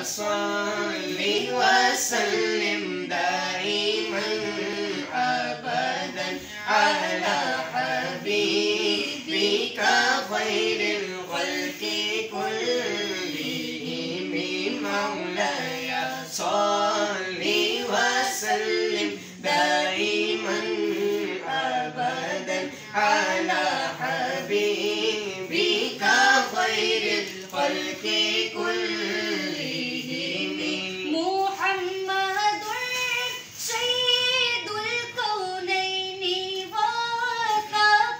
صل وسلم دائما أبدا على حبيبك خير الخلق كلهم مولاي صل وسلم دائما أبدا على حبيبك خير الخلق كلهم محمد سيد الكونين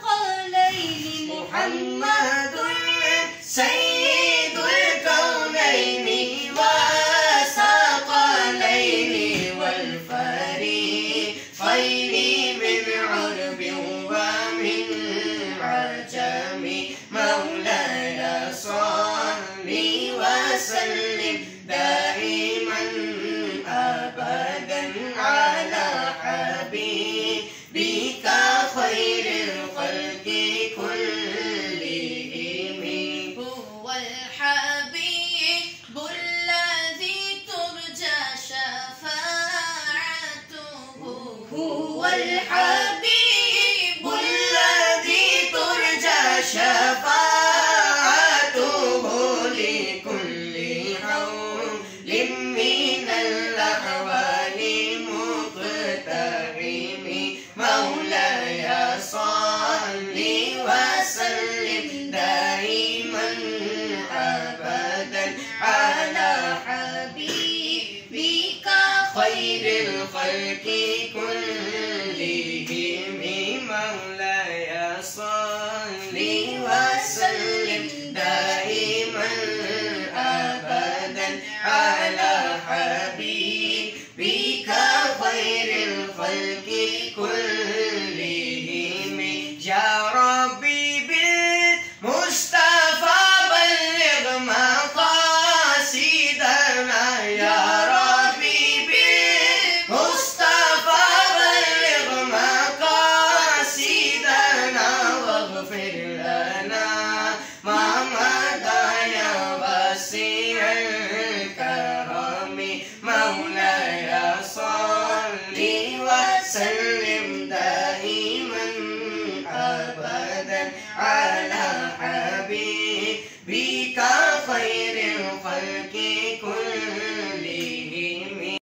والثقلين محمد سيد الكونين والثقلين والفريقين من عرب ومن عجم مولاي صل وسلم دائما أبدا على حبيبك خير الخلق كلهم هو الحبيب الذي ترجى شفاعته هو الحبيب الذي ترجى شفاعته لكل حول من الأحوال مقتحم مولاي صل وسلم دائما أبدا على حبيبك خير الخلق كلهم مولاي صل وسلم دائما أبدا على حبيبك خير الخلق كلهم يا ربي بالمصطفى بلغ مقاصدنا يا ربي بالمصطفى بلغ مقاصدنا واغفر